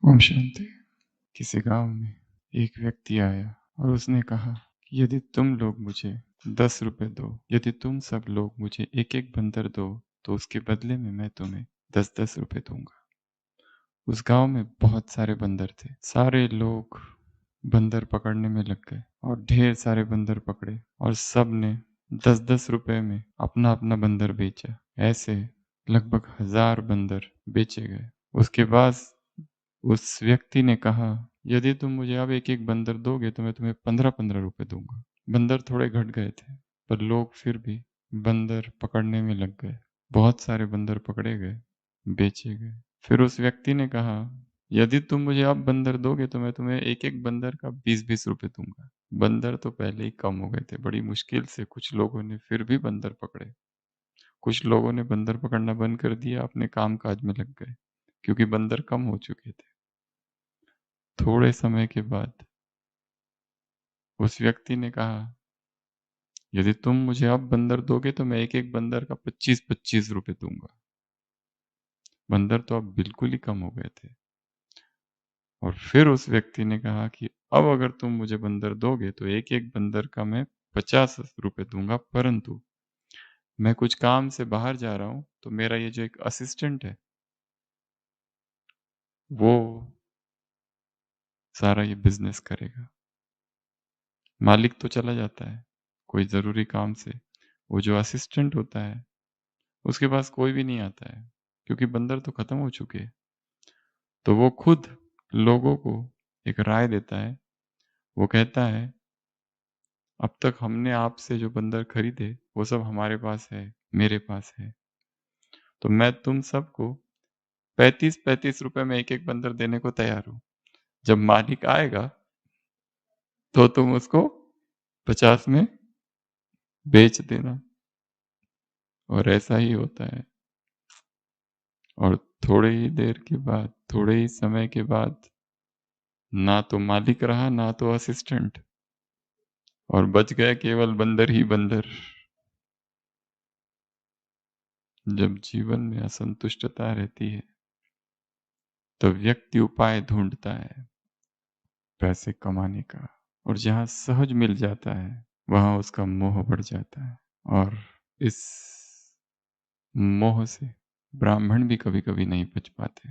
ओम शांति। किसी गांव में एक व्यक्ति आया और उसने कहा कि यदि तुम लोग मुझे 10 रुपए दो, यदि तुम सब लोग मुझे एक एक बंदर दो, तो उसके बदले में मैं तुम्हें 10-10 रुपए दूंगा। उस गांव में बहुत सारे बंदर थे। सारे लोग बंदर पकड़ने में लग गए और ढेर सारे बंदर पकड़े और सब ने 10-10 रुपए में अपना अपना बंदर बेचा। ऐसे लगभग 1000 बंदर बेचे गए। उसके बाद उस व्यक्ति ने कहा, यदि तुम मुझे अब एक एक बंदर दोगे तो मैं तुम्हें 15-15 रुपए दूंगा। बंदर थोड़े घट गए थे, पर लोग फिर भी बंदर पकड़ने में लग गए। बहुत सारे बंदर पकड़े गए, बेचे गए। फिर उस व्यक्ति ने कहा, यदि तुम मुझे अब बंदर दोगे तो मैं तुम्हें एक एक बंदर का 20-20 रुपए दूंगा। बंदर तो पहले ही कम हो गए थे। बड़ी मुश्किल से कुछ लोगों ने फिर भी बंदर पकड़े। कुछ लोगों ने बंदर पकड़ना बंद कर दिया, अपने काम काज में लग गए, क्योंकि बंदर कम हो चुके थे। थोड़े समय के बाद उस व्यक्ति ने कहा, यदि तुम मुझे अब बंदर दोगे तो मैं एक एक बंदर का 25-25 रुपए दूंगा। बंदर तो अब बिल्कुल ही कम हो गए थे। और फिर उस व्यक्ति ने कहा कि अब अगर तुम मुझे बंदर दोगे तो एक एक बंदर का मैं 50 रुपए दूंगा, परंतु मैं कुछ काम से बाहर जा रहा हूं, तो मेरा ये जो एक असिस्टेंट है वो सारा ये बिजनेस करेगा। मालिक तो चला जाता है कोई जरूरी काम से, वो जो असिस्टेंट होता है उसके पास कोई भी नहीं आता है, क्योंकि बंदर तो खत्म हो चुके हैं। तो वो खुद लोगों को एक राय देता है। वो कहता है, अब तक हमने आपसे जो बंदर खरीदे वो सब हमारे पास है, मेरे पास है, तो मैं तुम सबको 35-35 रुपए में एक एक बंदर देने को तैयार हूं। जब मालिक आएगा तो तुम उसको 50 में बेच देना। और ऐसा ही होता है। और थोड़े ही देर के बाद, थोड़े ही समय के बाद, ना तो मालिक रहा ना तो असिस्टेंट, और बच गए केवल बंदर ही बंदर। जब जीवन में असंतुष्टता रहती है तो व्यक्ति उपाय ढूंढता है पैसे कमाने का, और जहां सहज मिल जाता है वहां उसका मोह बढ़ जाता है। और इस मोह से ब्राह्मण भी कभी कभी नहीं बच पाते।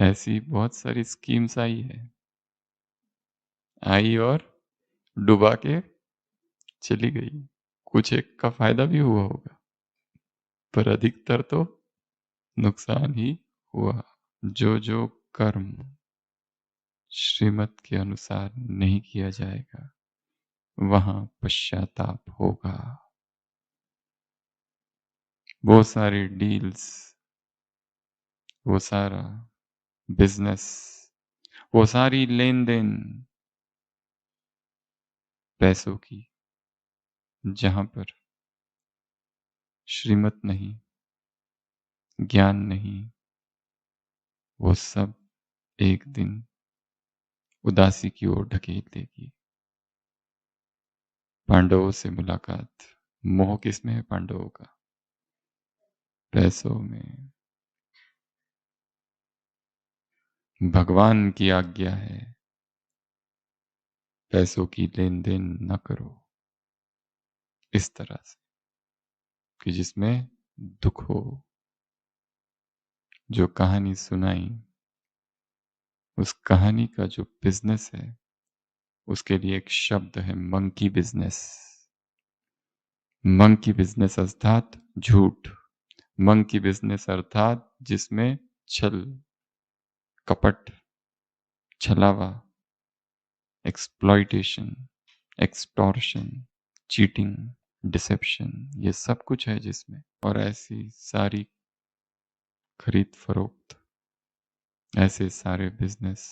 ऐसी बहुत सारी स्कीम्स आई और डुबा के चली गई। कुछ एक का फायदा भी हुआ होगा, पर अधिकतर तो नुकसान ही हुआ। जो जो कर्म श्रीमत के अनुसार नहीं किया जाएगा वहां पश्चाताप होगा। वो सारी डील्स, वो सारा बिजनेस, वो सारी लेन देन पैसों की, जहां पर श्रीमत नहीं, ज्ञान नहीं, वो सब एक दिन उदासी की ओर ढकेल देगी। पांडवों से मुलाकात। मोह किसमें है पांडवों का? पैसों में। भगवान की आज्ञा है, पैसों की लेन देन न करो इस तरह से कि जिसमें दुख हो। जो कहानी सुनाई, उस कहानी का जो बिजनेस है, उसके लिए एक शब्द है मंकी बिजनेस। मंकी बिजनेस अर्थात झूठ। मंकी बिजनेस अर्थात जिसमें छल, कपट, छलावा, एक्सप्लॉइटेशन, एक्सटॉर्शन, चीटिंग, डिसेप्शन, ये सब कुछ है जिसमें। और ऐसी सारी खरीद फरोख्त, ऐसे सारे बिजनेस,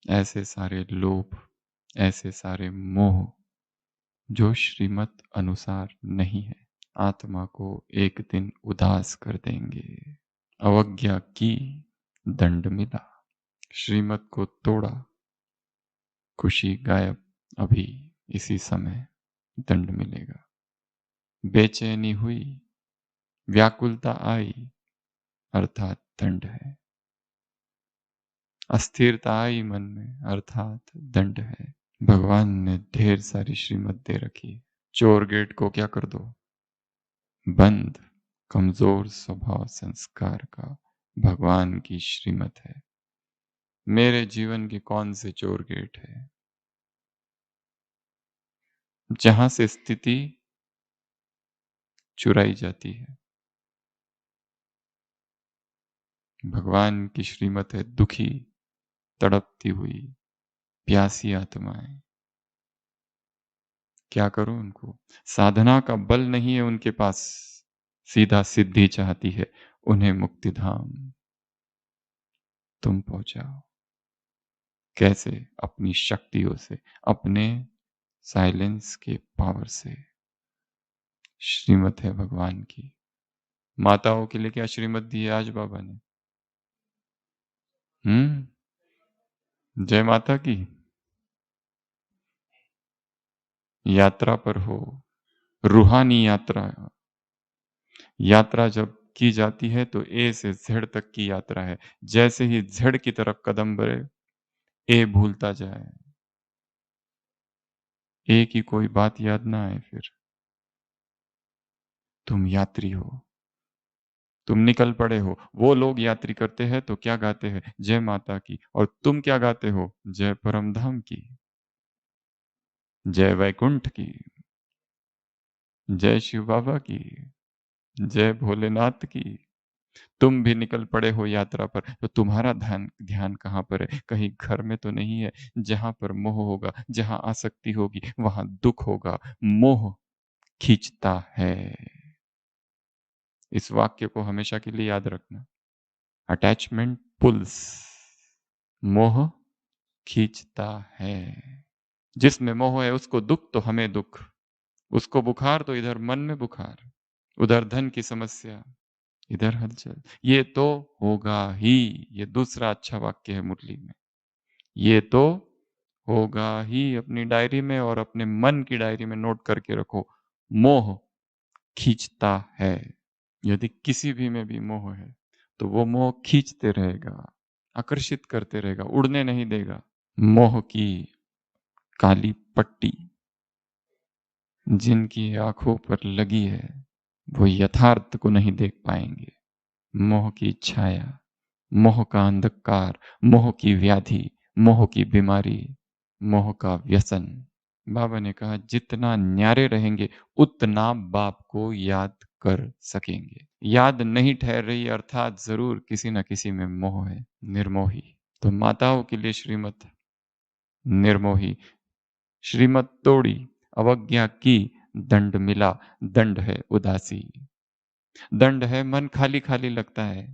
ऐसे सारे लोभ, ऐसे सारे मोह जो श्रीमत अनुसार नहीं है, आत्मा को एक दिन उदास कर देंगे। अवज्ञा की, दंड मिला। श्रीमत को तोड़ा, खुशी गायब। अभी इसी समय दंड मिलेगा। बेचैनी हुई, व्याकुलता आई, अर्थात दंड है। अस्थिरता आई मन में अर्थात दंड है। भगवान ने ढेर सारी श्रीमत दे रखी। चोर गेट को क्या कर दो? बंद। कमजोर स्वभाव संस्कार का भगवान की श्रीमत है। मेरे जीवन के कौन से चोर गेट है जहां से स्थिति चुराई जाती है? भगवान की श्रीमत है दुखी, तड़पती हुई, प्यासी आत्माएं। क्या करूं उनको? साधना का बल नहीं है उनके पास, सीधा सिद्धि चाहती है, उन्हें मुक्ति धाम तुम पहुंचाओ। कैसे? अपनी शक्तियों से, अपने साइलेंस के पावर से। श्रीमत है भगवान की। माताओं के लिए क्या श्रीमत दी है आज बाबा ने? जय माता की। यात्रा पर हो, रूहानी यात्रा। यात्रा जब की जाती है तो ए से जेड तक की यात्रा है। जैसे ही जेड की तरफ कदम बढ़े, ए भूलता जाए, ए की कोई बात याद ना आए, फिर तुम यात्री हो, तुम निकल पड़े हो। वो लोग यात्री करते हैं तो क्या गाते हैं? जय माता की। और तुम क्या गाते हो? जय परमधाम की, जय वैकुंठ की, जय शिव बाबा की, जय भोलेनाथ की। तुम भी निकल पड़े हो यात्रा पर, तो तुम्हारा ध्यान ध्यान कहाँ पर है? कहीं घर में तो नहीं है जहां पर मोह होगा, जहां आसक्ति होगी वहां दुख होगा। मोह खींचता है। इस वाक्य को हमेशा के लिए याद रखना। अटैचमेंट पुल्स, मोह खींचता है। जिसमें मोह है उसको दुख तो हमें दुख, उसको बुखार तो इधर मन में बुखार, उधर धन की समस्या, इधर हलचल। ये तो होगा ही। ये दूसरा अच्छा वाक्य है मुरली में। ये तो होगा ही। अपनी डायरी में और अपने मन की डायरी में नोट करके रखो। मोह खींचता है। यदि किसी भी में भी मोह है तो वो मोह खींचते रहेगा, आकर्षित करते रहेगा, उड़ने नहीं देगा। मोह की काली पट्टी जिनकी आंखों पर लगी है वो यथार्थ को नहीं देख पाएंगे। मोह की छाया, मोह का अंधकार, मोह की व्याधि, मोह की बीमारी, मोह का व्यसन। बाबा ने कहा जितना न्यारे रहेंगे उतना बाप को याद कर सकेंगे। याद नहीं ठहर रही अर्थात जरूर किसी न किसी में मोह है। निर्मोही। तो माताओं के लिए श्रीमत निर्मोही। श्रीमत तोड़ी, अवज्ञा की, दंड मिला। दंड है उदासी, दंड है मन खाली खाली लगता है,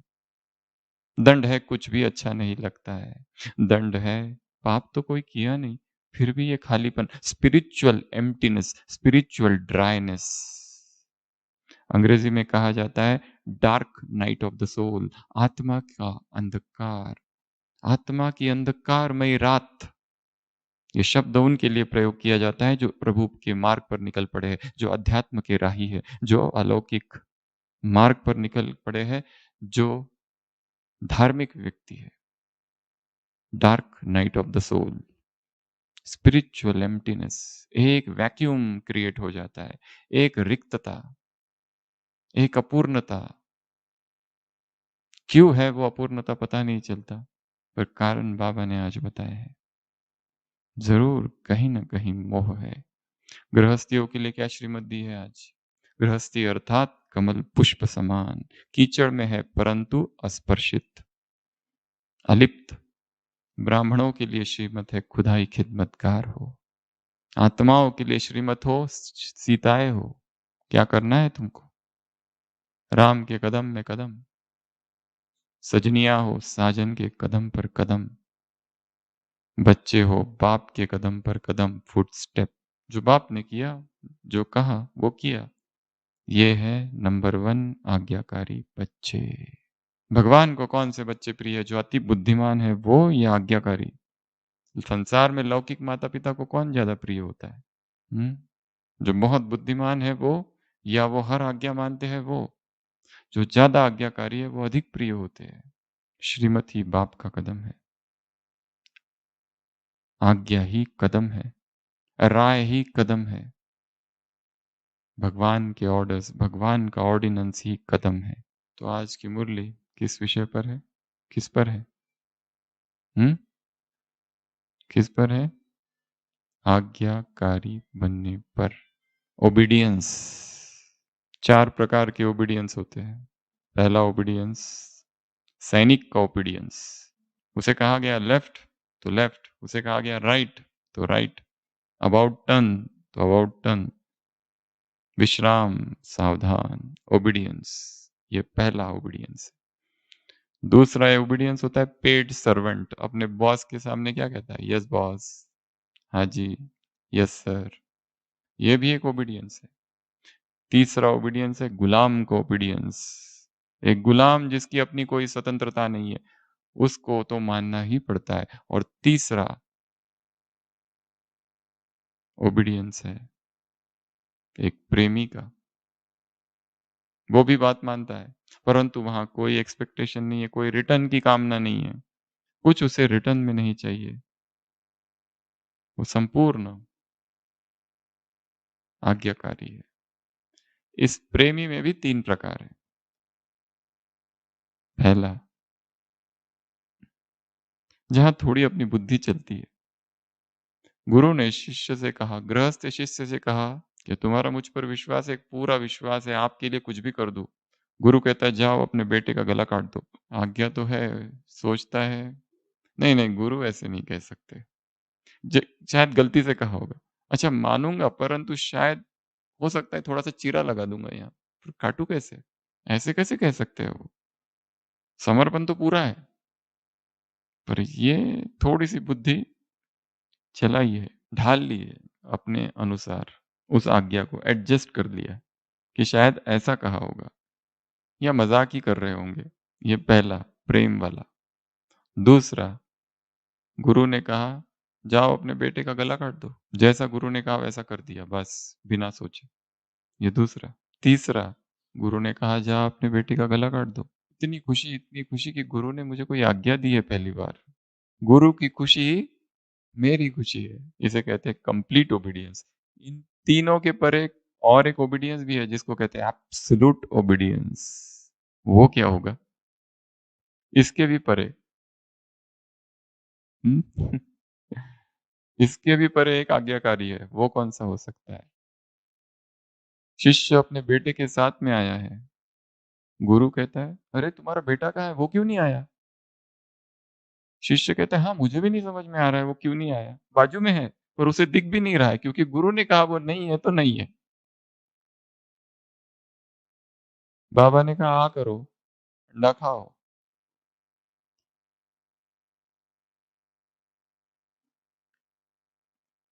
दंड है कुछ भी अच्छा नहीं लगता है, दंड है पाप तो कोई किया नहीं फिर भी ये खालीपन, स्पिरिचुअल एम्प्टीनेस, स्पिरिचुअल ड्राइनेस। अंग्रेजी में कहा जाता है dark night of the soul, आत्मा का अंधकार, आत्मा की अंधकारमयी रात। ये शब्द उनके लिए प्रयोग किया जाता है जो प्रभु के मार्ग पर निकल पड़े हैं, जो अध्यात्म के राही है, जो अलौकिक मार्ग पर निकल पड़े हैं, जो धार्मिक व्यक्ति है। Dark night of the soul, spiritual emptiness. एक वैक्यूम क्रिएट हो जाता है, एक रिक्तता, एक अपूर्णता। क्यों है वो अपूर्णता पता नहीं चलता, पर कारण बाबा ने आज बताया है। जरूर कहीं ना कहीं मोह है। गृहस्थियों के लिए क्या श्रीमत दी है आज? गृहस्थी अर्थात कमल पुष्प समान, कीचड़ में है परंतु अस्पर्शित, अलिप्त। ब्राह्मणों के लिए श्रीमत है खुदाई खिदमतगार हो। आत्माओं के लिए श्रीमत हो सीताएं हो। क्या करना है तुमको? राम के कदम में कदम, सजनिया हो साजन के कदम पर कदम, बच्चे हो बाप के कदम पर कदम, फुट स्टेप। जो बाप ने किया, जो कहा वो किया। ये है नंबर 1 आज्ञाकारी बच्चे। भगवान को कौन से बच्चे प्रिय है? जो अति बुद्धिमान है वो या आज्ञाकारी? संसार में लौकिक माता पिता को कौन ज्यादा प्रिय होता है? जो बहुत बुद्धिमान है वो, या वो हर आज्ञा मानते हैं वो? जो ज्यादा आज्ञाकारी है वो अधिक प्रिय होते हैं। श्रीमत ही बाप का कदम है। आज्ञा ही कदम है, राय ही कदम है। भगवान के ऑर्डर्स, भगवान का ऑर्डिनेंस ही कदम है। तो आज की मुरली किस विषय पर है? किस पर है? हुँ? किस पर है? आज्ञाकारी बनने पर। ओबीडियंस। 4 प्रकार के ओबीडियंस होते हैं। पहला ओबीडियंस सैनिक का ओबीडियंस। उसे कहा गया लेफ्ट तो लेफ्ट, उसे कहा गया राइट तो राइट, अबाउट टर्न तो अबाउट टर्न, विश्राम, सावधान, ओबीडियंस। ये पहला ओबीडियंस। दूसरा ओबीडियंस होता है पेड सर्वेंट। अपने बॉस के सामने क्या कहता है? यस बॉस, हाँ जी, यस सर। ये भी एक ओबीडियंस है। तीसरा ओबीडियंस है गुलाम को ओबीडियंस। एक गुलाम जिसकी अपनी कोई स्वतंत्रता नहीं है, उसको तो मानना ही पड़ता है। और तीसरा ओबीडियंस है एक प्रेमी का। वो भी बात मानता है, परंतु वहां कोई एक्सपेक्टेशन नहीं है, कोई रिटर्न की कामना नहीं है, कुछ उसे रिटर्न में नहीं चाहिए। वो संपूर्ण आज्ञाकारी है। इस प्रेमी में भी 3 प्रकार हैं। पहला, जहां थोड़ी अपनी बुद्धि चलती है। गुरु ने शिष्य से कहा, गृहस्थ शिष्य से कहा कि तुम्हारा मुझ पर विश्वास है, एक पूरा विश्वास है, आपके लिए कुछ भी कर दूं। गुरु कहता है जाओ अपने बेटे का गला काट दो। आज्ञा तो है, सोचता है नहीं नहीं, गुरु ऐसे नहीं कह सकते। शायद गलती से कहा होगा। अच्छा मानूंगा, परंतु शायद हो सकता है थोड़ा सा चीरा लगा दूंगा यहाँ, फिर काटू कैसे? ऐसे कैसे कह सकते हो? समर्पण तो पूरा है, पर ये थोड़ी सी बुद्धि चलाई है, ढाल ली है अपने अनुसार, उस आज्ञा को एडजस्ट कर लिया कि शायद ऐसा कहा होगा या मजाक ही कर रहे होंगे। ये पहला प्रेम वाला। दूसरा, गुरु ने कहा जाओ अपने बेटे का गला काट दो। जैसा गुरु ने कहा वैसा कर दिया, बस बिना सोचे। ये दूसरा। तीसरा, गुरु ने कहा जा अपने बेटे का गला काट दो। इतनी खुशी कि गुरु ने मुझे कोई आज्ञा दी है पहली बार। गुरु की खुशी मेरी खुशी है। इसे कहते हैं कंप्लीट ओबीडियंस। इन तीनों के परे और एक ओबीडियंस भी है जिसको कहते हैं एब्सोल्यूट ओबीडियंस। वो क्या होगा? इसके भी परे। हम्म? इसके भी परे एक आज्ञाकारी है, वो कौन सा हो सकता है? शिष्य अपने बेटे के साथ में आया है। गुरु कहता है अरे तुम्हारा बेटा कहाँ है, वो क्यों नहीं आया? शिष्य कहता है हाँ मुझे भी नहीं समझ में आ रहा है वो क्यों नहीं आया, बाजू में है पर उसे दिख भी नहीं रहा है, क्योंकि गुरु ने कहा वो नहीं है तो नहीं है। बाबा ने कहा आ करो, अंडा खाओ।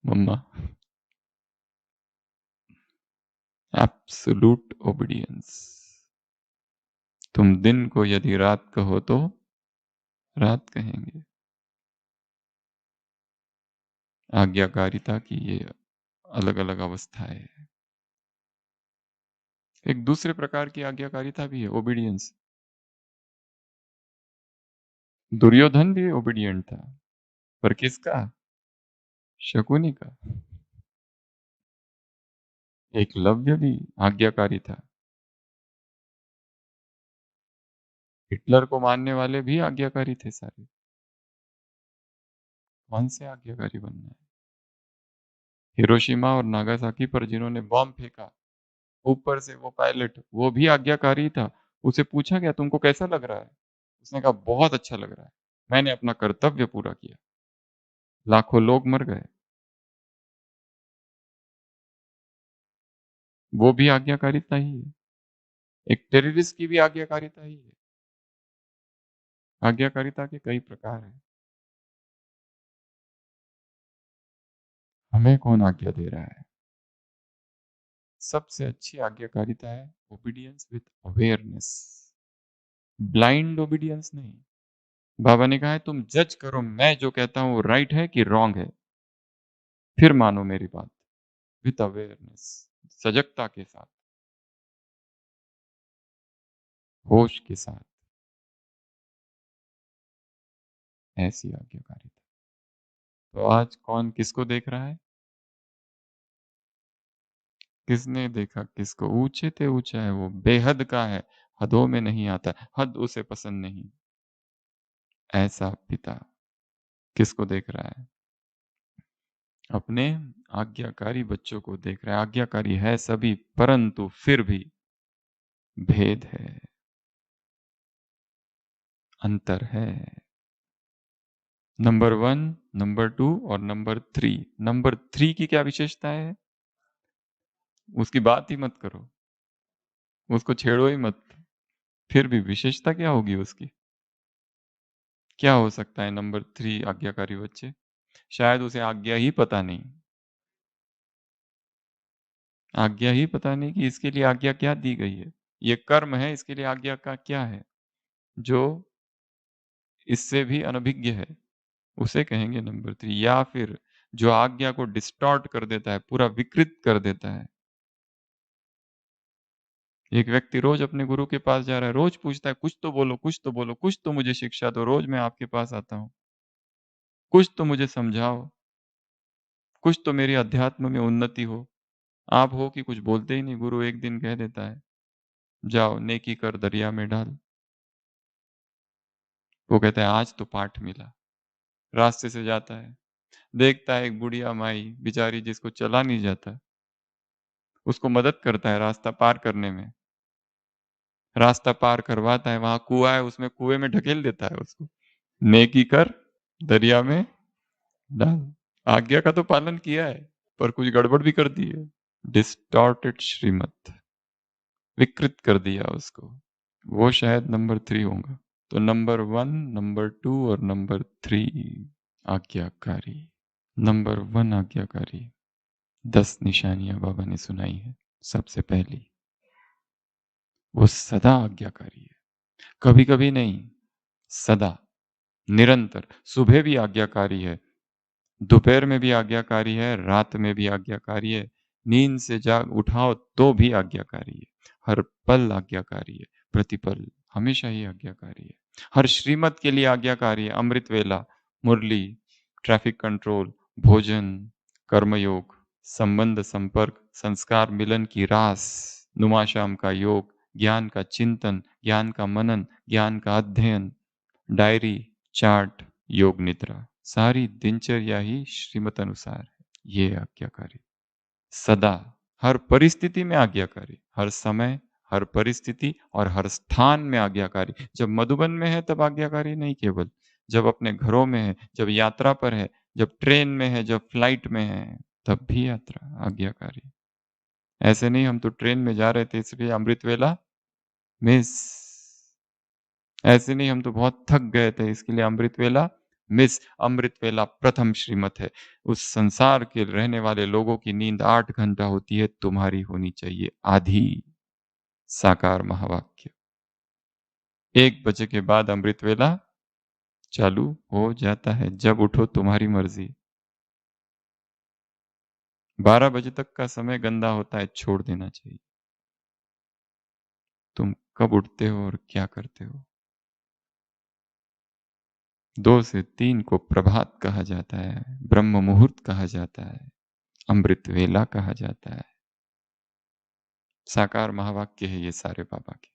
मम्मा। Absolute obedience. तुम दिन को यदि रात कहो तो रात कहेंगे। आज्ञाकारिता की ये अलग अलग अवस्थाएं है। एक दूसरे प्रकार की आज्ञाकारिता भी है, ओबीडियंस। दुर्योधन भी ओबीडियंट था, पर किसका? शकुनी का। एकलव्य भी आज्ञाकारी था। हिटलर को मानने वाले भी आज्ञाकारी थे सारे। कौन से आज्ञाकारी बनना है? हिरोशिमा और नागासाकी पर जिन्होंने बॉम्ब फेंका, ऊपर से वो पायलट, वो भी आज्ञाकारी था। उसे पूछा गया तुमको कैसा लग रहा है? उसने कहा बहुत अच्छा लग रहा है, मैंने अपना कर्तव्य पूरा किया। लाखों लोग मर गए। वो भी आज्ञाकारिता ही है। एक टेररिस्ट की भी आज्ञाकारिता ही है। आज्ञाकारिता के कई प्रकार हैं। हमें कौन आज्ञा दे रहा है? सबसे अच्छी आज्ञाकारिता है obedience with awareness, blind obedience नहीं। बाबा ने कहा है तुम जज करो मैं जो कहता हूं वो राइट है कि रॉन्ग है, फिर मानो मेरी बात। विथ अवेयरनेस, सजगता के साथ, होश के साथ। ऐसी आज्ञाकारिता। तो आज कौन किसको देख रहा है? किसने देखा किसको? ऊँचे से ऊँचा है वो, बेहद का है, हदों में नहीं आता, हद उसे पसंद नहीं। ऐसा पिता किसको देख रहा है? अपने आज्ञाकारी बच्चों को देख रहा है। आज्ञाकारी है सभी, परंतु फिर भी भेद है, अंतर है। नंबर 1, नंबर 2 और नंबर 3। नंबर 3 की क्या विशेषता है? उसकी बात ही मत करो, उसको छेड़ो ही मत। फिर भी विशेषता क्या होगी उसकी? क्या हो सकता है नंबर 3 आज्ञाकारी बच्चे? शायद उसे आज्ञा ही पता नहीं। आज्ञा ही पता नहीं कि इसके लिए आज्ञा क्या दी गई है। ये कर्म है, इसके लिए आज्ञा का क्या है? जो इससे भी अनभिज्ञ है, उसे कहेंगे नंबर 3। या फिर जो आज्ञा को डिस्टॉर्ट कर देता है, पूरा विकृत कर देता है। एक व्यक्ति रोज अपने गुरु के पास जा रहा है, रोज पूछता है, कुछ तो बोलो, कुछ तो बोलो, कुछ तो मुझे शिक्षा दो, रोज मैं आपके पास आता हूँ। कुछ तो मुझे समझाओ, कुछ तो मेरी अध्यात्म में उन्नति हो। आप हो कि कुछ बोलते ही नहीं। गुरु एक दिन कह देता है, जाओ नेकी कर दरिया में डाल। वो कहता है आज तो पाठ मिला। रास्ते से जाता है, देखता है एक बुढ़िया माई बेचारी जिसको चला नहीं जाता, उसको मदद करता है रास्ता पार करने में। रास्ता पार करवाता है, वहां कुआं है, उसमें कुएं में ढकेल देता है उसको। नेकी कर दरिया में डाल। आज्ञा का तो पालन किया है, पर कुछ गड़बड़ भी कर दी है। डिस्टॉर्टेड श्रीमत, विकृत कर दिया उसको। वो शायद नंबर 3 होगा। तो नंबर 1, नंबर 2 और नंबर 3 आज्ञाकारी। नंबर 1 आज्ञाकारी, 10 निशानियां बाबा ने सुनाई है। सबसे पहली, वो सदा आज्ञाकारी है, कभी कभी नहीं, सदा, निरंतर। सुबह भी आज्ञाकारी है, दोपहर में भी आज्ञाकारी है, रात में भी आज्ञाकारी है, नींद से जाग उठाओ तो भी आज्ञाकारी है, हर पल आज्ञाकारी है, प्रतिपल हमेशा ही आज्ञाकारी है। हर श्रीमत के लिए आज्ञाकारी है। अमृत वेला, मुरली, ट्रैफिक कंट्रोल, भोजन, कर्मयोग, संबंध संपर्क, संस्कार मिलन की रास, नुमाशाम का योग, ज्ञान का चिंतन, ज्ञान का मनन, ज्ञान का अध्ययन, डायरी, चार्ट, योग निद्रा, सारी दिनचर्या ही श्रीमत अनुसार है। ये आज्ञाकारी सदा, हर परिस्थिति में आज्ञाकारी, हर समय, हर परिस्थिति और हर स्थान में आज्ञाकारी। जब मधुबन में है तब आज्ञाकारी नहीं केवल, जब अपने घरों में है, जब यात्रा पर है, जब ट्रेन में है, जब फ्लाइट में है, तब भी यात्रा आज्ञाकारी। ऐसे नहीं हम तो ट्रेन में जा रहे थे इसलिए अमृत वेला मिस। ऐसे नहीं हम तो बहुत थक गए थे इसके लिए अमृत वेला मिस। अमृत वेला प्रथम श्रीमत है। उस संसार के रहने वाले लोगों की नींद 8 घंटा होती है, तुम्हारी होनी चाहिए आधी। साकार महावाक्य। 1 बजे के बाद अमृत वेला चालू हो जाता है, जब उठो तुम्हारी मर्जी। 12 बजे तक का समय गंदा होता है, छोड़ देना चाहिए। तुम कब उठते हो और क्या करते हो? 2 से 3 को प्रभात कहा जाता है, ब्रह्म मुहूर्त कहा जाता है, अमृत वेला कहा जाता है। साकार महावाक्य है ये सारे बाबा के।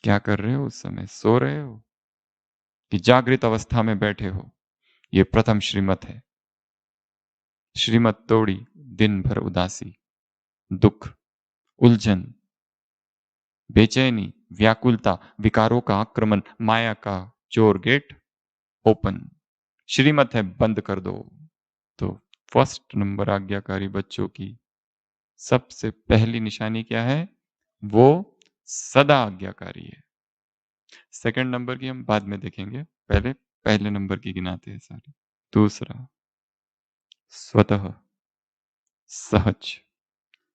क्या कर रहे हो उस समय? सो रहे हो कि जागृत अवस्था में बैठे हो? ये प्रथम श्रीमत है। श्रीमत तोड़ी, दिन भर उदासी, दुख, उलझन, बेचैनी, व्याकुलता, विकारों का आक्रमण, माया का चोर गेट ओपन। श्रीमत है, बंद कर दो। तो फर्स्ट नंबर आज्ञाकारी बच्चों की सबसे पहली निशानी क्या है? वो सदा आज्ञाकारी है। सेकंड नंबर की हम बाद में देखेंगे, पहले पहले नंबर की गिनाते हैं सारे। दूसरा, स्वतः, सहज,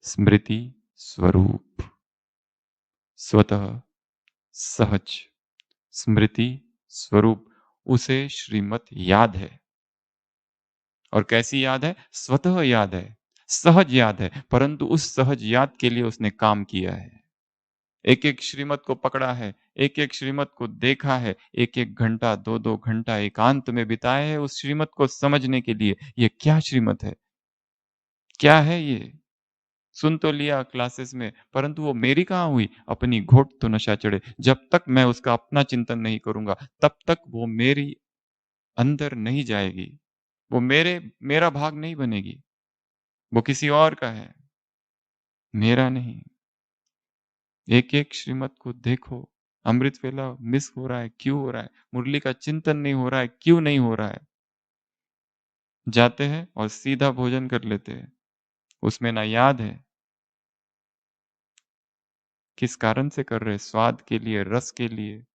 स्मृति स्वरूप। स्वतः, सहज, स्मृति स्वरूप, उसे श्रीमत याद है। और कैसी याद है? स्वतः याद है, सहज याद है, परंतु उस सहज याद के लिए उसने काम किया है। एक एक श्रीमत को पकड़ा है, एक एक श्रीमत को देखा है, एक एक घंटा, दो दो घंटा एकांत में बिताए हैं उस श्रीमत को समझने के लिए। ये क्या श्रीमत है? क्या है ये? सुन तो लिया क्लासेस में, परंतु वो मेरी कहाँ हुई? अपनी घोट तो नशा चढ़े। जब तक मैं उसका अपना चिंतन नहीं करूँगा, तब तक वो मेरी अंदर नहीं जाएगी। वो मेरा भाग नहीं बनेगी। वो किसी और का है, मेरा नहीं। एक-एक श्रीमत को देखो। अमृत वेला मिस हो रहा है, क्यों हो रहा है? मुरली का चिंतन नहीं हो रहा है, क्यों नहीं हो रहा है? जाते हैं और सीधा भोजन कर लेते हैं। उसमें ना याद है, किस कारण से कर रहे हैं? स्वाद के लिए, रस के लिए,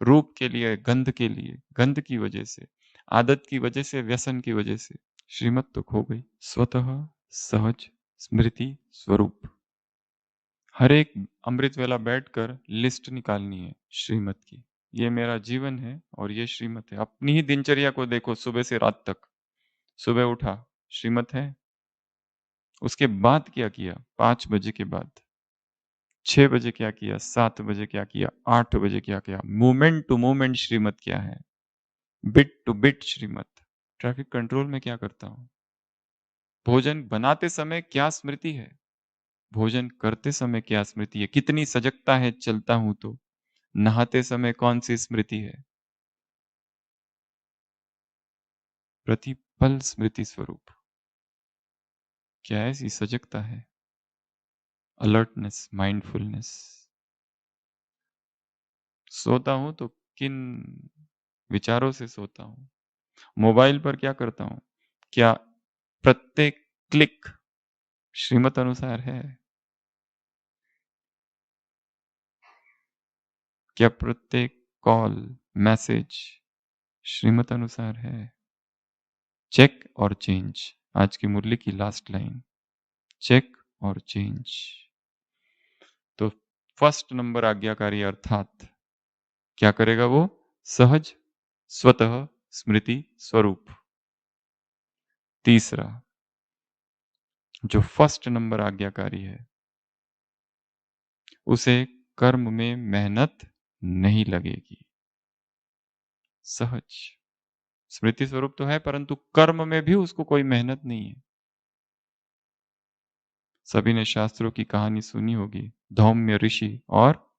रूप के लिए, गंध के लिए, गंध की वजह से, आदत की वजह से, व्यसन की वजह से। श्रीमत तो खो गई। स्वतः सहज स्मृति स्वरूप। हर एक अमृत वेला बैठकर लिस्ट निकालनी है श्रीमत की। ये मेरा जीवन है और ये श्रीमत है। अपनी ही दिनचर्या को देखो सुबह से रात तक। सुबह उठा, श्रीमत है। उसके बाद क्या किया? 5 बजे के बाद। 6 बजे क्या किया? 7 बजे क्या किया? 8 बजे क्या किया? मोमेंट टू मोमेंट श्रीमत क्या है? बिट टू बिट श्रीमत। ट्रैफिक कंट्रोल में क्या करता हूँ? भोजन बनाते समय क्या स्मृति है? भोजन करते समय क्या स्मृति है? कितनी सजगता है चलता हूँ तो? नहाते समय कौन-सी स्मृति है? प्रतिपल स्मृति स्वरूप। क्या ऐसी सजगता है? Alertness, mindfulness. सोता हूँ तो किन विचारों से सोता हूँ? मोबाइल पर क्या करता हूँ? क्या प्रत्येक क्लिक श्रीमत अनुसार है? क्या प्रत्येक कॉल, मैसेज श्रीमत अनुसार है? चेक और चेंज। आज की मुरली की लास्ट लाइन। चेक और चेंज। तो फर्स्ट नंबर आज्ञाकारी अर्थात क्या करेगा वो? सहज, स्वतः, स्मृति, स्वरूप। तीसरा, जो फर्स्ट नंबर आज्ञाकारी है, उसे कर्म में मेहनत नहीं लगेगी। सहज, स्मृति स्वरूप तो है, परंतु कर्म में भी उसको कोई मेहनत नहीं है। सभी ने शास्त्रों की कहानी सुनी होगी, धौम्य ऋषि और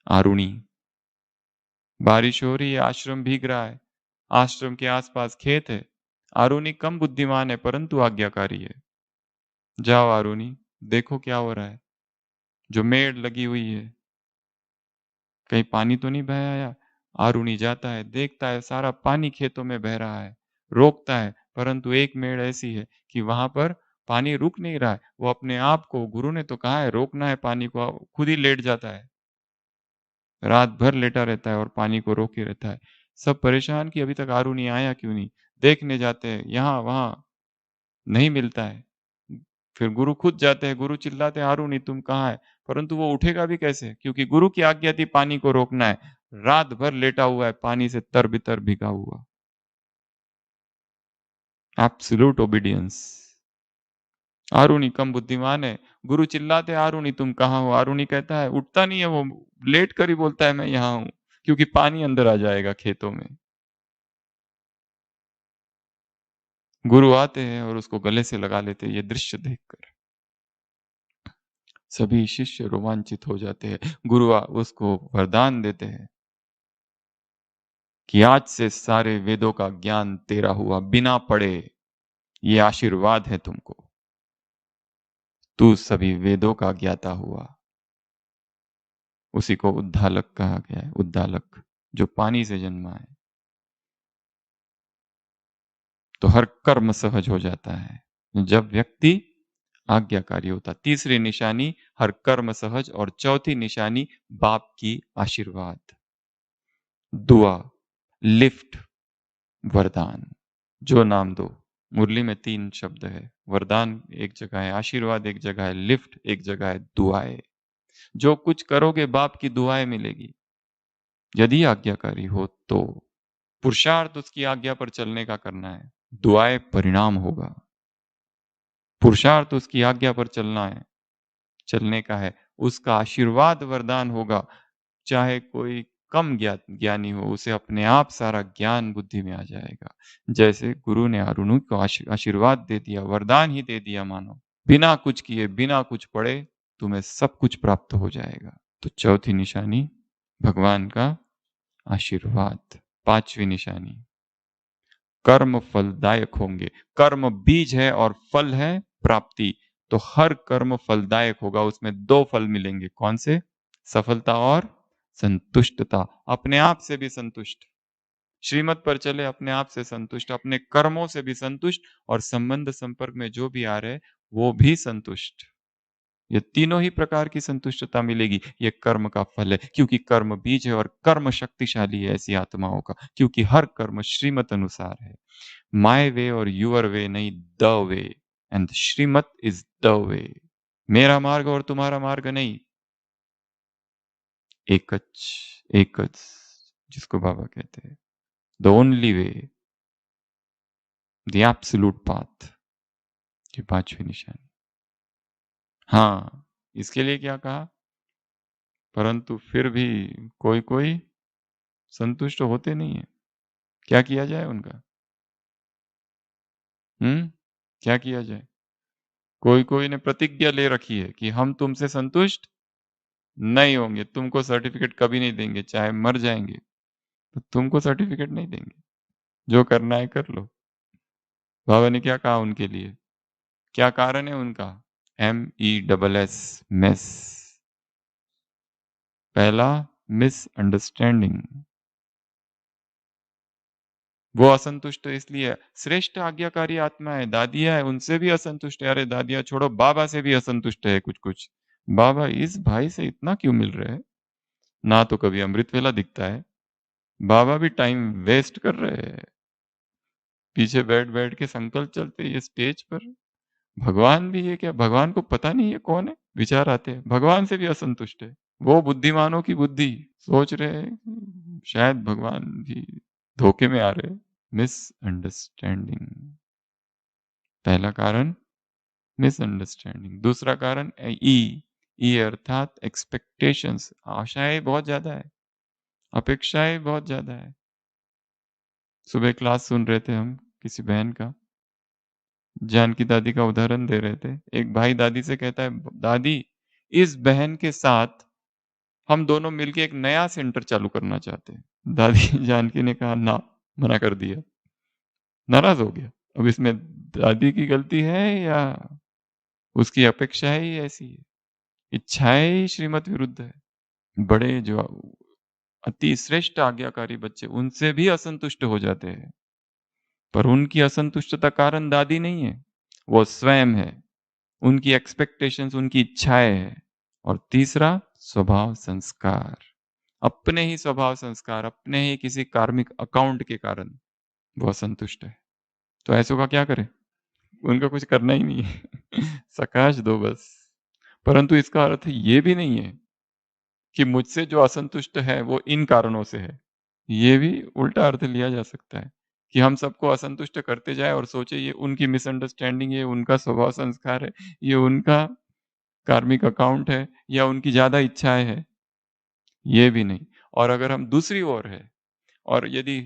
आरुणि। बारिश हो रही है, आश्रम भीग रहा है, आश्रम के आसपास खेत है। आरुणि कम बुद्धिमान है, परंतु आज्ञाकारी है। जाओ आरुणि, देखो क्या हो रहा है। जो मेड़ लगी हुई है, कहीं पानी तो नहीं बह आया? आरुणि जाता है, देखता है सारा पानी खेतों में बह रहा है, रोकता है, परंतु एक मेड़ ऐसी है कि वहां पर पानी रुक नहीं रहा है। वो अपने आप को, गुरु ने तो कहा है रोकना है पानी को, खुद ही लेट जाता है। रात भर लेटा रहता है और पानी को रोके रहता है। सब परेशान कि अभी तक आरुणि आया क्यों नहीं? देखने जाते हैं, यहाँ वहां नहीं मिलता है। फिर गुरु खुद जाते हैं, गुरु चिल्लाते हैं, "आरुणि तुम कहाँ है?" परंतु वो उठेगा भी कैसे? क्योंकि गुरु की आज्ञा थी पानी को रोकना है। रात भर लेटा हुआ है, पानी से तर-बितर भीगा हुआ। Absolute obedience. आरुणि कम बुद्धिमान है। गुरु चिल्लाते हैं, "आरुणि तुम कहाँ हो?" आरुणि कहता है, उठता नहीं है वो, लेट कर ही बोलता है, "मैं यहाँ हूँ।" क्योंकि पानी अंदर आ जाएगा खेतों में। गुरु आते हैं और उसको गले से लगा लेते हैं, ये दृश्य देखकर। सभी शिष्य रोमांचित हो जाते हैं। गुरु उसको वरदान देते हैं कि आज से सारे वेदों का ज्ञान तेरा हुआ बिना पढ़े। ये आशीर्वाद है तुमको। तू सभी वेदों का ज्ञाता हुआ। उसी को उद्दालक कहा गया है, उद्दालक, जो पानी से जन्मा है। तो हर कर्म सहज हो जाता है जब व्यक्ति आज्ञाकारी होता। तीसरी निशानी हर कर्म सहज और चौथी निशानी बाप की आशीर्वाद, दुआ, लिफ्ट, वरदान। जो नाम दो। मुरली में 3 शब्द है। वरदान एक जगह है, आशीर्वाद एक जगह है, लिफ्ट एक जगह है, दुआएँ। जो कुछ करोगे बाप की दुआएँ मिलेगी। यदि आज्ञाकारी हो तो। पुरुषार्थ उसकी आज्ञा पर चलने का करना है। दुआएँ परिणाम होगा। पुरुषार्थ उसकी आज्ञा पर चलना है, चलने का है। उसका आशीर्वाद वरदान होगा। चाहे कोई कम ज्ञानी हो, उसे अपने आप सारा ज्ञान बुद्धि में आ जाएगा। जैसे गुरु ने अरुणि को आशीर्वाद दे दिया, वरदान ही दे दिया मानो। बिना कुछ किए, बिना कुछ पढ़े तुम्हें सब कुछ प्राप्त हो जाएगा। तो चौथी निशानी भगवान का आशीर्वाद। पांचवी निशानी कर्म फलदायक होंगे। कर्म बीज है और फल है प्राप्ति। तो हर कर्म फलदायक होगा, उसमें दो फल मिलेंगे। कौन से? सफलता और संतुष्टता। अपने आप से भी संतुष्ट, श्रीमत पर चले अपने आप से संतुष्ट, अपने कर्मों से भी संतुष्ट, और संबंध संपर्क में जो भी आ रहे वो भी संतुष्ट। ये तीनों ही प्रकार की संतुष्टता मिलेगी। ये कर्म का फल है, क्योंकि कर्म बीज है और कर्म शक्तिशाली है ऐसी आत्माओं का, क्योंकि हर कर्म श्रीमत अनुसार है। माय वे और यूर वे नहीं, द वे, एंड श्रीमत इज द वे। मेरा मार्ग और तुम्हारा मार्ग नहीं, एकच, एकच, जिसको बाबा कहते हैं the only way, the absolute path. ये पांचवी निशानी। हाँ, इसके लिए क्या कहा? परंतु फिर भी कोई कोई संतुष्ट होते नहीं है। क्या किया जाए उनका? क्या किया जाए? कोई कोई ने प्रतिज्ञा ले रखी है कि हम तुमसे संतुष्ट नहीं होंगे, तुमको सर्टिफिकेट कभी नहीं देंगे, चाहे मर जाएंगे तो तुमको सर्टिफिकेट नहीं देंगे, जो करना है कर लो। बाबा ने क्या कहा उनके लिए? क्या कारण है उनका? MESS, mess. पहला, मिसअंडरस्टैंडिंग। वो असंतुष्ट इसलिए, श्रेष्ठ आज्ञाकारी आत्मा है, दादिया है, उनसे भी असंतुष्ट है। अरे दादिया छोड़ो, बाबा से भी असंतुष्ट है कुछ कुछ। बाबा इस भाई से इतना क्यों मिल रहे हैं? ना तो कभी अमृत वेला दिखता है, बाबा भी टाइम वेस्ट कर रहे हैं, पीछे बैठ बैठ के संकल्प चलते हैं ये स्टेज पर। भगवान भी है क्या? भगवान को पता नहीं है कौन है? विचार आते हैं, भगवान से भी असंतुष्ट है। वो बुद्धिमानों की बुद्धि सोच रहे हैं शायद भगवान भी धोखे में आ रहे हैं। मिसअंडरस्टैंडिंग, पहला कारण मिसअंडरस्टैंडिंग। दूसरा कारण ई, ई अर्थात एक्सपेक्टेशंस, आशाएं बहुत ज्यादा है, अपेक्षाएं बहुत ज्यादा है। सुबह क्लास सुन रहे थे हम किसी बहन का, जानकी दादी का उदाहरण दे रहे थे। एक भाई दादी से कहता है, दादी इस बहन के साथ हम दोनों मिलके एक नया सेंटर चालू करना चाहते हैं। दादी जानकी ने कहा ना, मना कर दिया, नाराज हो गया। अब इसमें दादी की गलती है या उसकी अपेक्षाएं ही ऐसी है, इच्छाएं ही श्रीमत विरुद्ध है। बड़े जो अति श्रेष्ठ आज्ञाकारी बच्चे, उनसे भी असंतुष्ट हो जाते हैं, पर उनकी असंतुष्टता कारण दादी नहीं है, वो स्वयं है। उनकी एक्सपेक्टेशंस, उनकी इच्छाएं है। और तीसरा, स्वभाव संस्कार, अपने ही स्वभाव संस्कार, अपने ही किसी कार्मिक अकाउंट के कारण वो असंतुष्ट है। तो ऐसों का क्या करें? उनका कुछ करना ही नहीं है। सकाश दो बस। परंतु इसका अर्थ ये भी नहीं है कि मुझसे जो असंतुष्ट है वो इन कारणों से है। ये भी उल्टा अर्थ लिया जा सकता है कि हम सबको असंतुष्ट करते जाए और सोचे ये उनकी मिसअंडरस्टैंडिंग है, उनका स्वभाव संस्कार है, ये उनका कार्मिक अकाउंट है, या उनकी ज्यादा इच्छाएं है। ये भी नहीं। और अगर हम दूसरी ओर है, और यदि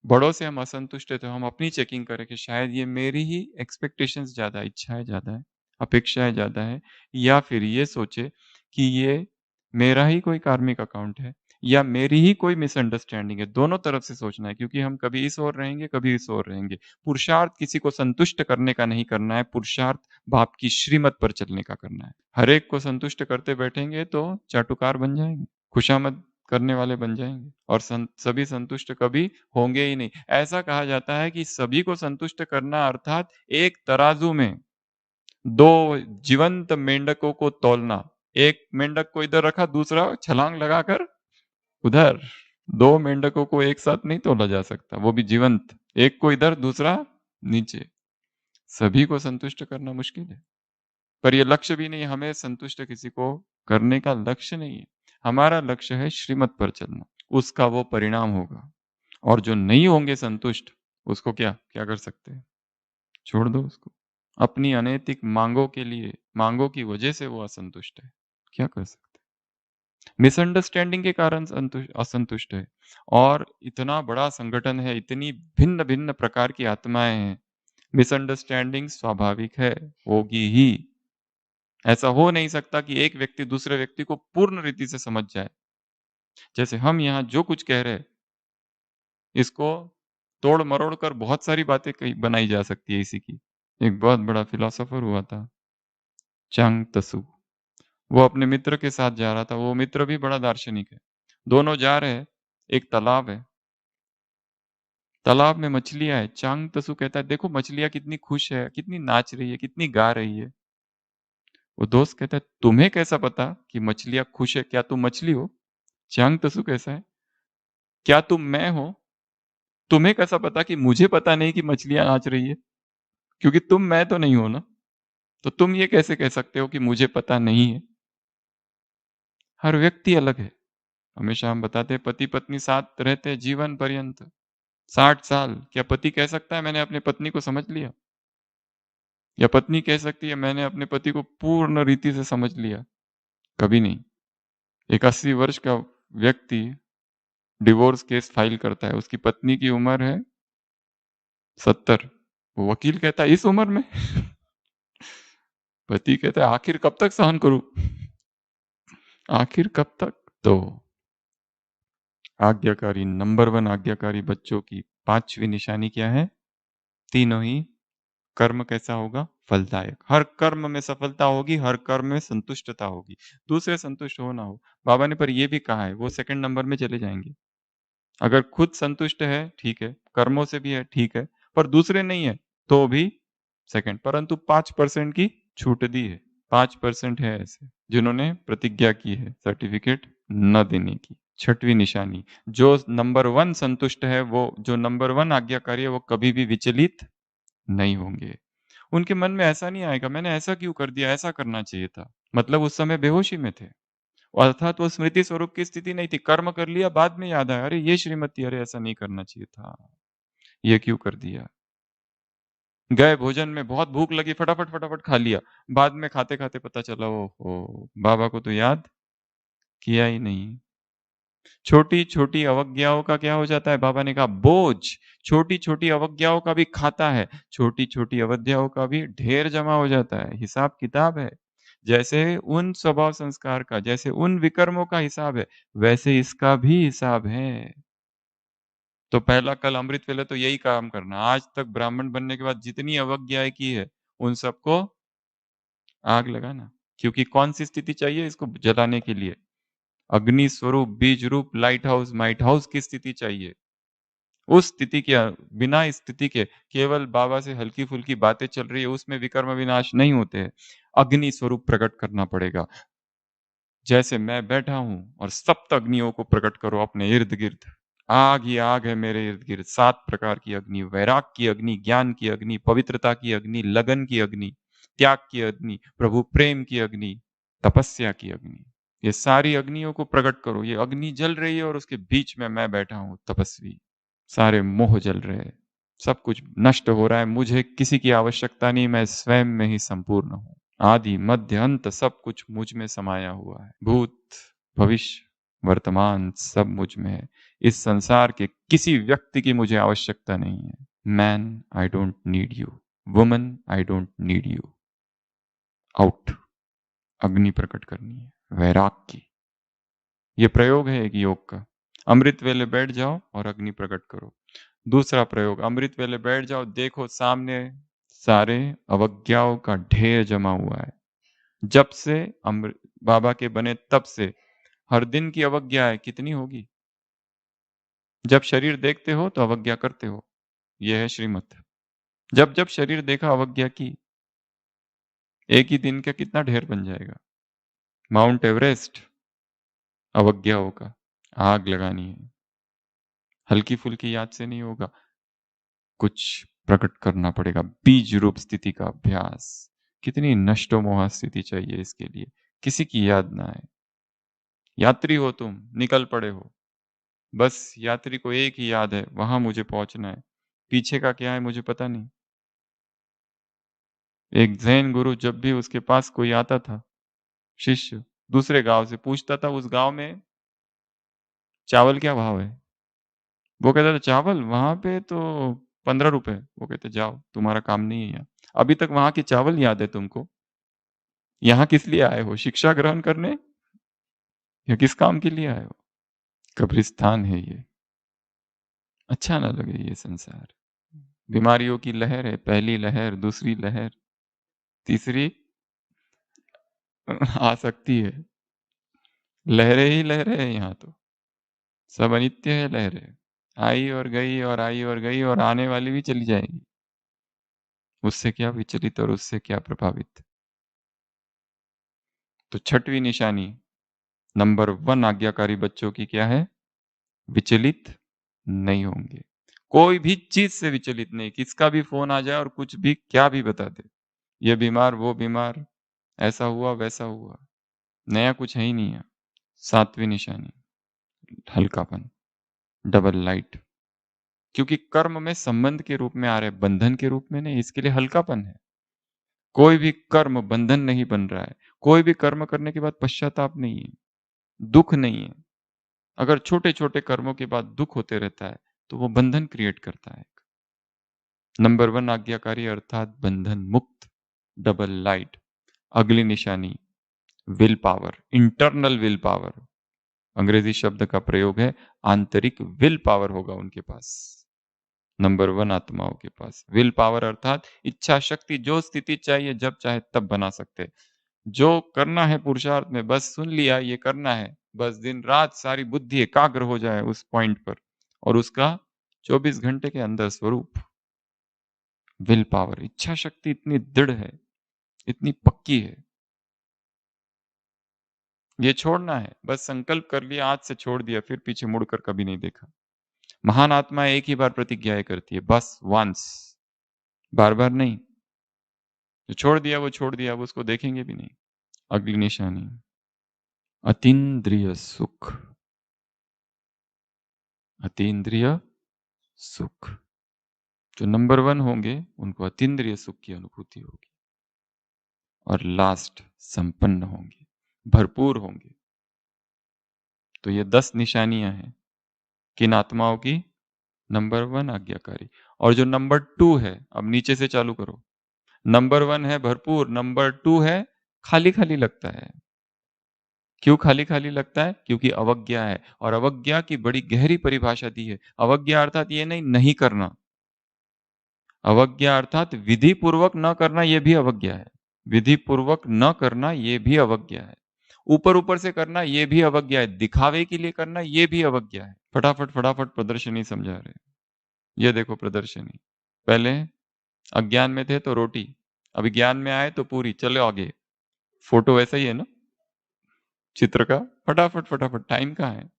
बड़ों से हम असंतुष्ट है, तो हम अपनी चेकिंग करें कि शायद ये मेरी ही एक्सपेक्टेशंस ज्यादा, इच्छाएं ज्यादा है, अपेक्षाएं ज्यादा है, या फिर ये सोचे कि ये मेरा ही कोई कार्मिक अकाउंट है, या मेरी ही कोई मिसअंडरस्टैंडिंग है। दोनों तरफ से सोचना है, क्योंकि हम कभी इस ओर रहेंगे, कभी इस ओर रहेंगे। पुरुषार्थ किसी को संतुष्ट करने का नहीं करना है, पुरुषार्थ बाप की श्रीमत पर चलने का करना है। हर एक को संतुष्ट करते बैठेंगे तो चाटुकार बन जाएंगे, खुशामद करने वाले बन जाएंगे, और सभी संतुष्ट कभी होंगे ही नहीं। ऐसा कहा जाता है कि सभी को संतुष्ट करना अर्थात एक तराजू में दो जीवंत मेंढकों को तौलना। एक मेंढक को इधर रखा, दूसरा छलांग लगाकर उधर। दो मेंढकों को एक साथ नहीं तोला जा सकता, वो भी जीवंत। एक को इधर, दूसरा नीचे। सभी को संतुष्ट करना मुश्किल है, पर ये लक्ष्य भी नहीं। हमें संतुष्ट किसी को करने का लक्ष्य नहीं है। हमारा लक्ष्य है श्रीमत पर चलना, उसका वो परिणाम होगा। और जो नहीं होंगे संतुष्ट, उसको क्या क्या कर सकते हैं? छोड़ दो उसको। अपनी अनैतिक मांगों के लिए, मांगों की वजह से वो असंतुष्ट है। क्या कर सकते हैं? मिसअंडरस्टैंडिंग के कारण असंतुष्ट है और इतना बड़ा संगठन है, इतनी भिन्न-भिन्न प्रकार की आत्माएँ हैं। मिसअंडरस्टैंडिंग स्वाभाविक है, होगी ही। ऐसा हो नहीं सकता कि एक व्यक्ति दूसरे व्यक्ति को पूर्ण रीति से समझ जाए। जैसे हम यहाँ जो कुछ कह रहे हैं, इसको तोड़-मरोड़ कर बहुत सारी बातें कही बनाई जा सकती है इसी की। एक बहुत बड़ा फिलॉसफर हुआ था, चांग त्सू। वो अपने मित्र के साथ जा रहा था, वो मित्र भी बड़ा दार्शनिक है। दोनों जा रहे हैं, एक तालाब है, तालाब में मछलियाँ हैं। चांग त्सू कहता है, "देखो मछलियाँ कितनी खुश है, कितनी नाच रही है, कितनी गा रही है।" वो दोस्त कहता है, "तुम्हें कैसा पता कि मछलियाँ खुश है? क्या तुम मछली हो?" चांग त्सू कैसा है, "क्या तुम मैं हो? तुम्हें कैसा पता कि मुझे पता नहीं कि मछलियाँ नाच रही है? क्योंकि तुम मैं तो नहीं हो ना, तो तुम ये कैसे कह सकते हो कि मुझे पता नहीं है?" हर व्यक्ति अलग है। हमेशा हम बताते हैं पति-पत्नी साथ रहते हैं जीवन पर्यंत, 60 साल। क्या पति कह सकता है मैंने अपनी पत्नी को समझ लिया? या पत्नी कह सकती है मैंने अपने पति को पूर्ण रीति से समझ लिया? कभी नहीं। एक 80 वर्ष का व्यक्ति डिवोर्स केस फाइल करता है, उसकी पत्नी की उम्र है 70। वो वकील कहता है इस उम्र में? पति कहता है आखिर कब तक सहन करूँ? आखिर कब तक? तो आज्ञाकारी नंबर 1 आज्ञाकारी बच्चों की 5वीं निशानी क्या है? तीनों ही कर्म कैसा होगा? फलदायक। हर कर्म में सफलता होगी, हर कर्म में संतुष्टता होगी। दूसरे संतुष्ट हो ना हो। बाबा ने पर ये भी कहा है, वो सेकंड नंबर में चले जाएँगे। अगर खुद संतुष्ट है, ठीक है, कर्मों से भी है, ठीक है, पर दूसरे नहीं है, तो भी सेकंड। परंतु 5% की छूट दी है। 5% है ऐसे, जिन्होंने प्रतिज्ञा की है सर्टिफिकेट न देने की। छठवीं निशानी, जो नंबर 1 संतुष्ट है, वो जो नंबर 1 आज्ञाकारी है, वो कभी भी विचलित नहीं होंगे। उनके मन में ऐसा नहीं आएगा, मैंने ऐसा क्यों कर दिया, ऐसा करना चाहिए था। मतलब उस समय बेहोशी में थे। अर्थात वो स्मृति स्वरूप की स्थिति नहीं थी, कर्म कर लिया, बाद में याद आया, अरे ये श्रीमती, अरे ऐसा नहीं करना चाहिए था, ये क्यों कर दिया। गए भोजन में बहुत भूख लगी, फटाफट खा लिया, बाद में खाते-खाते पता चला ओहो! बाबा को तो याद किया ही नहीं। छोटी-छोटी अवज्ञाओं का क्या हो जाता है? बाबा ने कहा बोझ, छोटी-छोटी अवज्ञाओं का भी खाता है, छोटी-छोटी अवज्ञाओं का भी ढेर जमा हो जाता है, हिसाब-किताब है। जैसे उन स्वभाव संस्कार का, जैसे उन विकर्मों का हिसाब है, वैसे इसका भी हिसाब है। तो पहला कल अमृत वेले तो यही काम करना, आज तक ब्राह्मण बनने के बाद जितनी अवज्ञाएँ की है, उन सबको आग लगाना। क्योंकि कौन-सी स्थिति चाहिए इसको जलाने के लिए? अग्नि स्वरूप, बीज रूप, लाइट हाउस, माइट हाउस की स्थिति चाहिए। उस स्थिति के बिना इस स्थिति के केवल बाबा से हल्की-फुल्की बातें चल रही है, उसमें विकर्म विनाश नहीं होते हैं। अग्नि स्वरूप प्रकट करना पड़ेगा। जैसे मैं बैठा हूँ और सप्त अग्नियों को प्रकट करो अपने इर्द-गिर्द। आग ही आग है मेरे इर्द-गिर्द, 7 प्रकार की अग्नि, वैराग की अग्नि, ज्ञान की अग्नि, पवित्रता की अग्नि, लगन की अग्नि, त्याग की अग्नि, प्रभु प्रेम की अग्नि, तपस्या की अग्नि। ये सारी अग्नियों को प्रकट करो। ये अग्नि जल रही है और उसके बीच में मैं बैठा हूँ तपस्वी। सारे मोह जल रहे हैं। सब कुछ नष्ट हो रहा है, मुझे किसी की आवश्यकता नहीं, मैं स्वयं में ही संपूर्ण हूँ। आदि, मध्य, अंत सब कुछ मुझ में समाया हुआ है। भूत, भविष्य, वर्तमान सब मुझ में है। इस संसार के किसी व्यक्ति की मुझे आवश्यकता नहीं है। Man, I don't need you. Woman, I don't need you. Out. अग्नि प्रकट करनी है, वैराग की। ये प्रयोग है एक योग का। अमृत वेले बैठ जाओ और अग्नि प्रकट करो। दूसरा प्रयोग, अमृत वेले बैठ जाओ, देखो सामने सारे अवज्ञाओं का ढेर जमा हुआ है। जब से बाबा के बने तब से हर दिन की अवज्ञाएँ कितनी होगी? जब शरीर देखते हो तो अवज्ञा करते हो। ये है श्रीमत। जब-जब शरीर देखा अवज्ञा की, एक ही दिन का कितना ढेर बन जाएगा। माउंट एवरेस्ट अवज्ञाओं का, आग लगानी है। हल्की-फुल्की याद से नहीं होगा, कुछ प्रकट करना पड़ेगा। बीज रूप स्थिति का अभ्यास। कितनी नष्टोमोह स्थिति चाहिए इसके लिए, किसी की याद ना आए। यात्री हो तुम, निकल पड़े हो। बस यात्री को एक ही याद है, वहाँ मुझे पहुँचना है। पीछे का क्या है मुझे पता नहीं। एक ज़ैन गुरु जब भी उसके पास कोई आता था, शिष्य, दूसरे गाँव से पूछता था उस गाँव में चावल क्या भाव है? वो कहता था चावल वहाँ पे तो ₹15। वो कहते जाओ तुम्हारा काम नहीं है यहाँ। अभी तक वहाँ की चावल याद है तुमको? यहाँ किस लिए आए हो? शिक्षा ग्रहण करने या किस काम के लिए आए हो? कब्रिस्तान है ये। अच्छा ना लगे ये संसार। बीमारियों की लहर है, पहली लहर, दूसरी लहर, तीसरी आ सकती है। लहरें ही लहरें हैं यहाँ तो। सब अनित्य है लहरें। आई और गई और आई और गई और आने वाली भी चली जाएगी। उससे क्या विचलित और उससे क्या प्रभावित। तो छठवीं निशानी नंबर 1 आज्ञाकारी बच्चों की क्या है? विचलित नहीं होंगे। कोई भी चीज़ से विचलित नहीं, किसका भी फ़ोन आ जाए और कुछ भी क्या भी बता दे। ये बीमार, वो बीमार, ऐसा हुआ, वैसा हुआ। नया कुछ है ही नहीं है। 7वीं निशानी हल्कापन, डबल लाइट। क्योंकि कर्म में संबंध के रूप में आ रहे, बंधन के रूप में नहीं, इसके लिए हल्कापन है। कोई भी कर्म बंधन नहीं बन रहा है। कोई भी कर्म करने के बाद पश्चाताप नहीं है, दुःख नहीं है। अगर छोटे-छोटे कर्मों के बाद दुःख होते रहता है, तो वो बंधन क्रिएट करता है। नंबर 1 आज्ञाकारी अर्थात बंधन मुक्त, डबल लाइट। अगली निशानी will power, internal will power. अंग्रेजी शब्द का प्रयोग है, आंतरिक विल पावर होगा उनके पास। नंबर 1 आत्माओं के पास विल पावर अर्थात इच्छा शक्ति, जो स्थिति चाहिए जब चाहे तब बना सकते। जो करना है पुरुषार्थ में बस सुन लिया ये करना है, बस दिन रात सारी बुद्धि एकाग्र हो जाए उस पॉइंट पर और उसका 24 घंटे के अंदर स्वरूप। विल पावर, इच्छा शक्ति इतनी दृढ़ है, इतनी पक्की है। ये छोड़ना है, बस संकल्प कर लिया, आज से छोड़ दिया, फिर पीछे मुड़कर कभी नहीं देखा। महान आत्मा एक ही बार प्रतिज्ञाएं करती है, बस वंस, बार-बार नहीं। जो छोड़ दिया वो छोड़ दिया, अब उसको देखेंगे भी नहीं। अगली निशानी अतीन्द्रिय सुख। अतीन्द्रिय सुख। जो नंबर 1 होंगे उनको अतीन्द्रिय सुख की अनुभूति होगी। और लास्ट संपन्न होंगे, भरपूर होंगे। तो ये 10 निशानियां हैं किन आत्माओं की? नंबर 1 आज्ञाकारी। और जो नंबर 2 है, अब नीचे से चालू करो। नंबर 1 है भरपूर, नंबर 2 है खाली-खाली लगता है। क्यों खाली-खाली लगता है? क्योंकि अवज्ञा है और अवज्ञा की बड़ी गहरी परिभाषा दी है। अवज्ञा अर्थात ये नहीं करना। अवज्ञा अर्थात विधि पूर्वक न करना, ये भी अवज्ञा है। विधि पूर्वक न करना ये भी अवज्ञा है। ऊपर-ऊपर से करना ये भी अवज्ञा है। दिखावे के लिए करना ये भी अवज्ञा है। फटाफट प्रदर्शनी समझा रहे हैं। ये देखो प्रदर्शनी। पहले अज्ञान में थे तो रोटी, अभी ज्ञान में आए तो पूरी, चलो आगे। फोटो वैसा ही है ना चित्र का? फटाफट टाइम कहाँ है?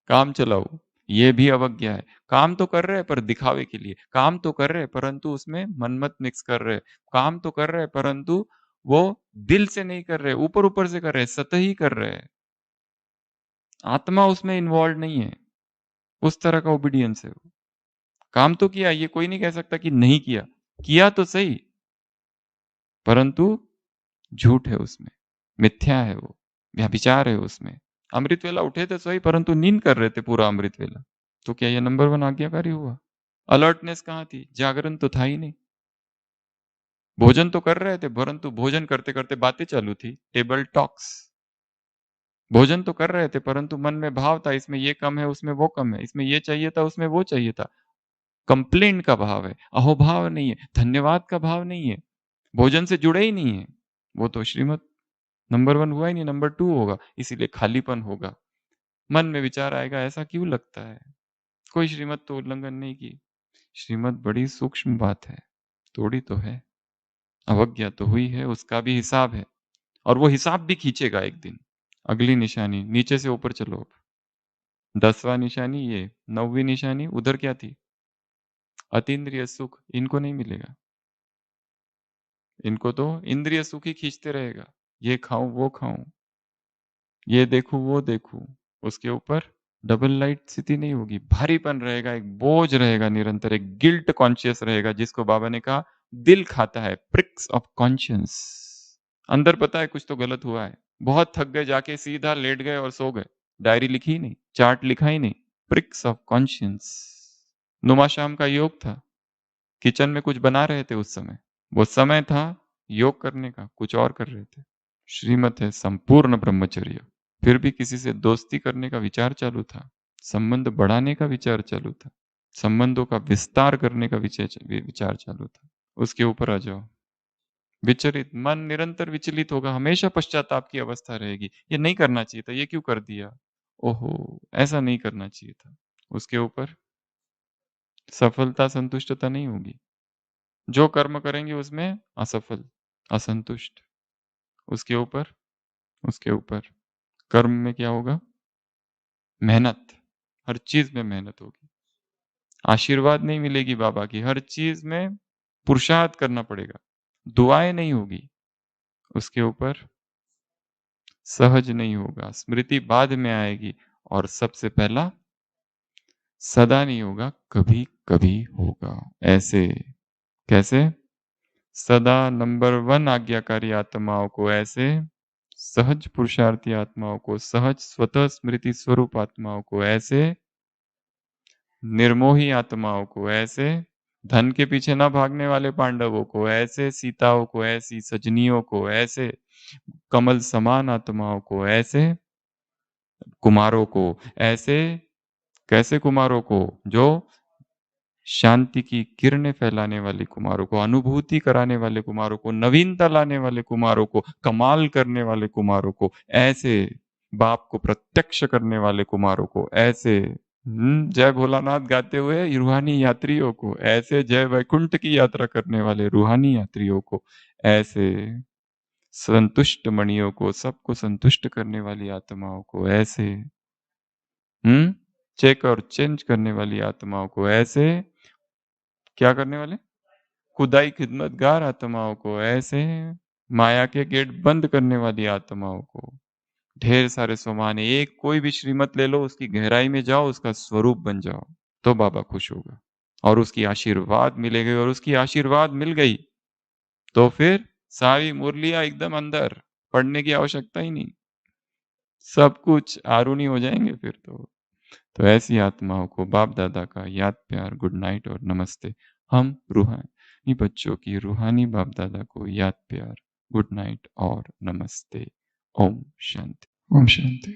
काम चलाओ। ये भी अवज्ञा है। काम तो कर रहे हैं पर दिखावे के लिए। काम तो कर रहे हैं परंतु उसमें मनमत मिक्स कर रहे हैं। काम तो कर रहे हैं परंतु वो दिल से नहीं कर रहे, ऊपर-ऊपर से कर रहे हैं, सतही कर रहे हैं। आत्मा उसमें इन्वॉल्व नहीं है। उस तरह का ओबीडियंस है वो। काम तो किया, ये कोई नहीं कह सकता कि नहीं किया। किया तो सही, परंतु झूठ है उसमें, मिथ्या है वो, व्यभिचार है उसमें। अमृत वेला उठे थे सही परंतु नींद कर रहे थे पूरा अमृत वेला। तो क्या ये नंबर 1 आज्ञाकारी हुआ? अलर्टनेस कहाँ थी? जागरण तो था ही नहीं। भोजन तो कर रहे थे परंतु भोजन करते-करते बातें चालू थी, टेबल टॉक्स। भोजन तो कर रहे थे परंतु मन में भाव था, इसमें ये कम है, उसमें वो कम है, इसमें ये चाहिए था, उसमें वो चाहिए था। कंप्लेंट का भाव है, अहोभाव नहीं है, धन्यवाद का भाव नहीं है, भोजन से जुड़े ही नहीं है। वो तो श्रीमत नंबर 1 हुआ ही नहीं, नंबर 2 होगा, इसीलिए खालीपन होगा। मन में विचार आएगा ऐसा क्यों लगता है? कोई श्रीमत तो उल्लंघन नहीं की। श्रीमत बड़ी सूक्ष्म बात है, तोड़ी तो है। अवज्ञा तो हुई है, उसका भी हिसाब है और वो हिसाब भी खींचेगा एक दिन। अगली निशानी, नीचे से ऊपर चलो अब। 10वां निशानी ये, 9वीं निशानी उधर क्या थी? अतीन्द्रिय सुख, इनको नहीं मिलेगा। इनको तो इंद्रिय सुख ही खींचते रहेगा। ये खाऊँ, वो खाऊँ, ये देखूँ, वो देखूँ। उसके ऊपर डबल लाइट स्थिति नहीं होगी, भारीपन रहेगा, एक बोझ रहेगा निरंतर, एक गिल्ट कॉन्शियस रहेगा जिसको बाबा ने कहा दिल खाता है, प्रिक्स ऑफ कॉन्शियंस। अंदर पता है कुछ तो गलत हुआ है। बहुत थक गए, जाके सीधा लेट गए और सो गए। डायरी लिखी ही नहीं, चार्ट लिखा ही नहीं। Prix of conscience. नुमा शाम का योग था। किचन में कुछ बना रहे थे उस समय। वो समय था योग करने का, कुछ और कर रहे थे। श्रीमत है संपूर्ण ब्रह्मचर्य। फिर भी किसी से दोस्ती करने का विचार चालू था। संबंध बढ़ाने का विचार चालू था। संबंधों का विस्तार करने का विचार चालू था। उसके ऊपर आ जाओ। विचलित मन निरंतर विचलित होगा, हमेशा पश्चाताप की अवस्था रहेगी। ये नहीं करना चाहिए था, ये क्यों कर दिया? ओहो, ऐसा नहीं करना चाहिए था। उसके ऊपर सफलता संतुष्टता नहीं होगी। जो कर्म करेंगे उसमें असफल, असंतुष्ट। उसके ऊपर उसके ऊपर कर्म में क्या होगा? मेहनत। हर चीज में मेहनत होगी। आशीर्वाद नहीं मिलेगी बाबा की, हर चीज में पुरुषार्थ करना पड़ेगा। दुआएं नहीं होगी। उसके ऊपर सहज नहीं होगा, स्मृति बाद में आएगी। और सबसे पहला, सदा नहीं होगा, कभी कभी होगा। ऐसे कैसे? सदा नंबर 1 आज्ञाकारी आत्माओं को ऐसे, सहज पुरुषार्थी आत्माओं को, सहज स्वतः स्मृति स्वरूप आत्माओं को ऐसे, निर्मोही आत्माओं को ऐसे, धन के पीछे न भागने वाले पांडवों को ऐसे, सीताओं को ऐसी, सजनियों को ऐसे, कमल समान आत्माओं को ऐसे, कुमारों को ऐसे। कैसे कुमारों को? जो शांति की किरणें फैलाने वाले कुमारों को, अनुभूति कराने वाले कुमारों को, नवीनता लाने वाले कुमारों को, कमाल करने वाले कुमारों को ऐसे, बाप को प्रत्यक्ष करने वाले कुमारों को ऐसे, जय भोलानाथ गाते हुए रूहानी यात्रियों को ऐसे, जय वैकुंठ की यात्रा करने वाले रूहानी यात्रियों को ऐसे, संतुष्ट मणियों को, सबको संतुष्ट करने वाली आत्माओं को ऐसे, चेक और चेंज करने वाली आत्माओं को ऐसे, क्या करने वाले? खुदाई खिदमतगार आत्माओं को ऐसे, माया के गेट बंद करने वाली आत्माओं को, ढेर सारे सोमाने, एक कोई भी श्रीमत ले लो, उसकी गहराई में जाओ, उसका स्वरूप बन जाओ, तो बाबा खुश होगा और उसकी आशीर्वाद मिलेगी। और उसकी आशीर्वाद मिल गई तो फिर सारी मुरलियां एकदम अंदर, पढ़ने की आवश्यकता ही नहीं, सब कुछ आरूणी हो जाएंगे फिर तो ऐसी आत्माओं को बाप दादा का याद प्यार, गुड नाइट और नमस्ते। हम रूहानी बच्चों की रूहानी बाप दादा को याद प्यार, गुड नाइट और नमस्ते। ओम शांति। ओम शांति।